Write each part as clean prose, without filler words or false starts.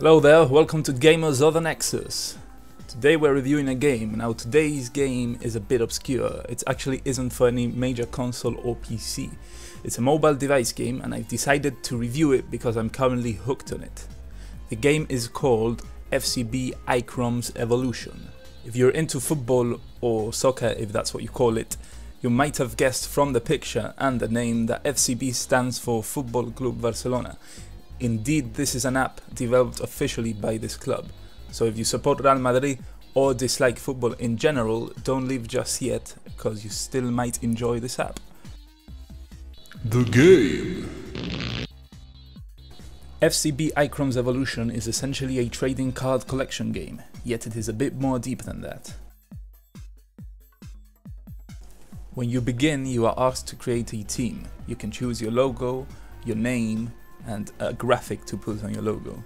Hello there, welcome to Gamers of the Nexus. Today we're reviewing a game. Now today's game is a bit obscure. It actually isn't for any major console or PC. It's a mobile device game and I've decided to review it because I'm currently hooked on it. The game is called FCBicroms Evoloution. If you're into football or soccer, if that's what you call it, you might have guessed from the picture and the name that FCB stands for Football Club Barcelona. Indeed, this is an app developed officially by this club. So if you support Real Madrid or dislike football in general, don't leave just yet, because you still might enjoy this app. The game. FCBicroms Evoloution is essentially a trading card collection game, yet it is a bit more deep than that. When you begin, you are asked to create a team. You can choose your logo, your name, and a graphic to put on your logo.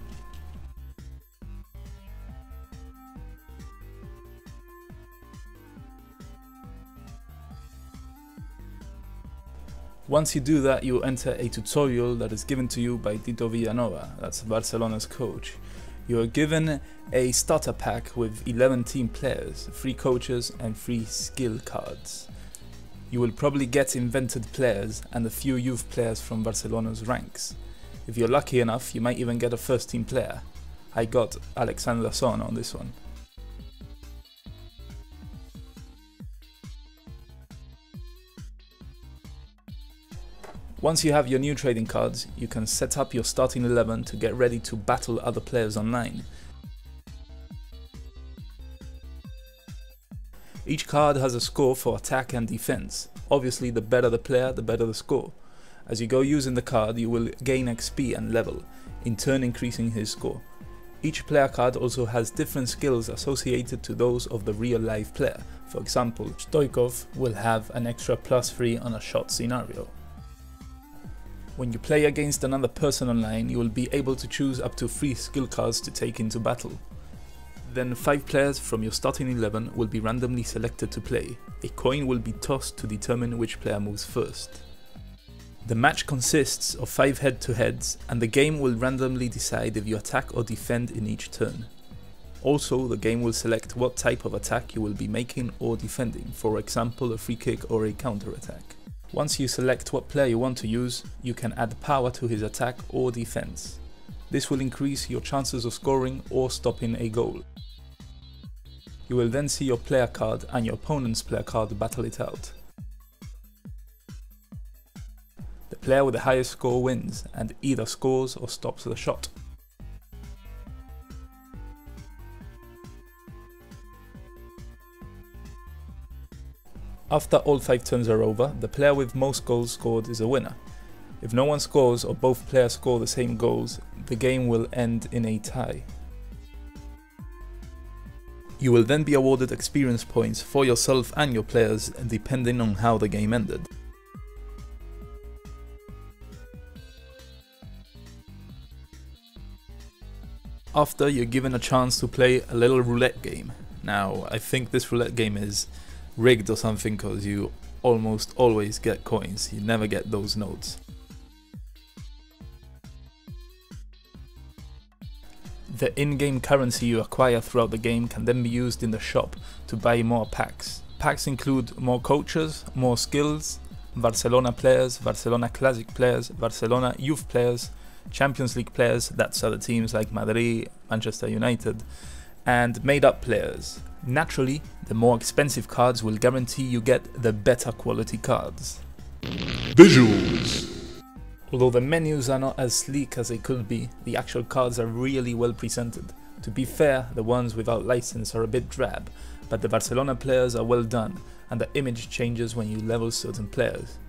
Once you do that, you enter a tutorial that is given to you by Tito Villanova, that's Barcelona's coach. You are given a starter pack with 11 team players, 3 coaches and 3 skill cards. You will probably get invented players and a few youth players from Barcelona's ranks. If you're lucky enough, you might even get a first team player. I got Alexander Son on this one. Once you have your new trading cards, you can set up your starting 11 to get ready to battle other players online. Each card has a score for attack and defense. Obviously, the better the player, the better the score. As you go using the card, you will gain XP and level, in turn increasing his score. Each player card also has different skills associated to those of the real life player. For example, Stoikov will have an extra +3 on a shot scenario. When you play against another person online, you will be able to choose up to 3 skill cards to take into battle. Then 5 players from your starting 11 will be randomly selected to play. A coin will be tossed to determine which player moves first. The match consists of 5 head-to-heads, and the game will randomly decide if you attack or defend in each turn. Also, the game will select what type of attack you will be making or defending, for example a free kick or a counter-attack. Once you select what player you want to use, you can add power to his attack or defense. This will increase your chances of scoring or stopping a goal. You will then see your player card and your opponent's player card battle it out. The player with the highest score wins and either scores or stops the shot. After all 5 turns are over, the player with most goals scored is a winner. If no one scores or both players score the same goals, the game will end in a tie. You will then be awarded experience points for yourself and your players depending on how the game ended. After, you're given a chance to play a little roulette game. Now, I think this roulette game is rigged or something because you almost always get coins, you never get those notes. The in-game currency you acquire throughout the game can then be used in the shop to buy more packs. Packs include more coaches, more skills, Barcelona players, Barcelona Classic players, Barcelona youth players, Champions League players, that's other teams like Madrid, Manchester United, and made-up players. Naturally, the more expensive cards will guarantee you get the better quality cards. Visuals. Although the menus are not as sleek as they could be, the actual cards are really well presented. To be fair, the ones without license are a bit drab, but the Barcelona players are well done, and the image changes when you level certain players.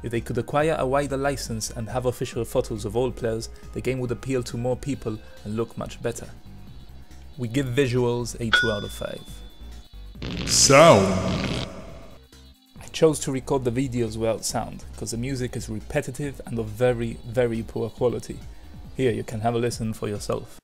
If they could acquire a wider license and have official photos of all players, the game would appeal to more people and look much better. We give visuals a 2 out of 5. Sound. I chose to record the videos without sound, because the music is repetitive and of very, very poor quality. Here you can have a listen for yourself.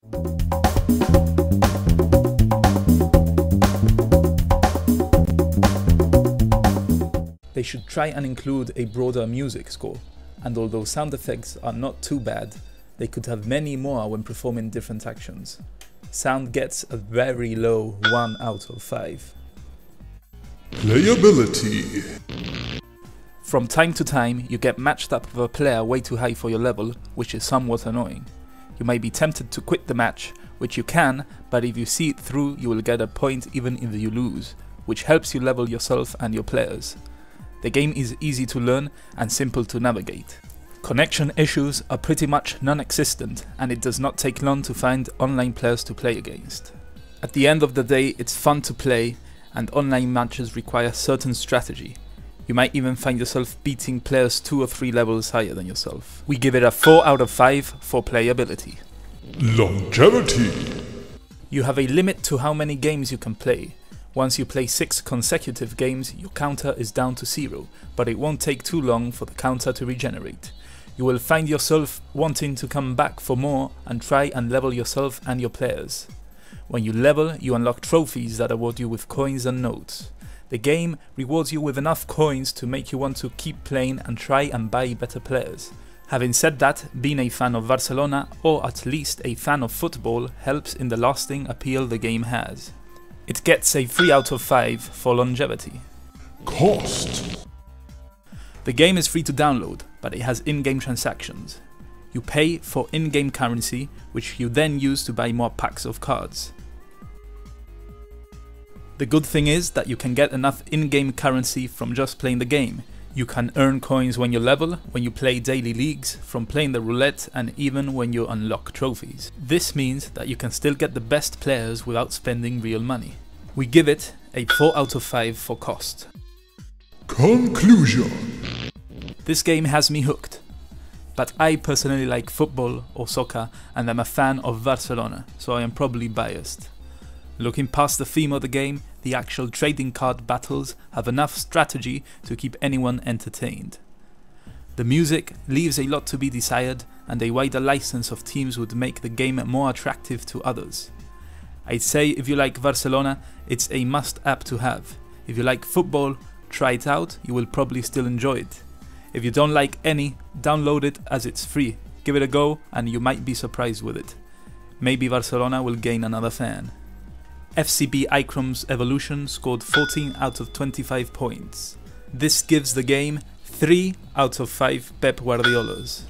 They should try and include a broader music score, and although sound effects are not too bad, They could have many more when performing different actions. Sound gets a very low 1 out of 5. Playability. From time to time, you get matched up with a player way too high for your level, which is somewhat annoying. You may be tempted to quit the match, which you can, but if you see it through, you will get a point even if you lose, which helps you level yourself and your players. The game is easy to learn and simple to navigate. Connection issues are pretty much non-existent, and it does not take long to find online players to play against. At the end of the day, it's fun to play, and online matches require certain strategy. You might even find yourself beating players 2 or 3 levels higher than yourself. We give it a 4 out of 5 for playability. Longevity. You have a limit to how many games you can play. Once you play 6 consecutive games, your counter is down to 0, but it won't take too long for the counter to regenerate. You will find yourself wanting to come back for more and try and level yourself and your players. When you level, you unlock trophies that award you with coins and notes. The game rewards you with enough coins to make you want to keep playing and try and buy better players. Having said that, being a fan of Barcelona, or at least a fan of football, helps in the lasting appeal the game has. It gets a 3 out of 5 for longevity. Cost. The game is free to download, but it has in-game transactions. You pay for in-game currency, which you then use to buy more packs of cards. The good thing is that you can get enough in-game currency from just playing the game. You can earn coins when you level, when you play daily leagues, from playing the roulette, and even when you unlock trophies. This means that you can still get the best players without spending real money. We give it a 4 out of 5 for cost. Conclusion. This game has me hooked, but I personally like football or soccer, and I'm a fan of Barcelona, so I am probably biased. Looking past the theme of the game, the actual trading card battles have enough strategy to keep anyone entertained. The music leaves a lot to be desired, and a wider license of teams would make the game more attractive to others. I'd say if you like Barcelona, it's a must app to have. If you like football, try it out, you will probably still enjoy it. If you don't like any, download it as it's free. Give it a go and you might be surprised with it. Maybe Barcelona will gain another fan. FCBicroms Evoloution scored 14 out of 25 points. This gives the game 3 out of 5 Pep Guardiolas.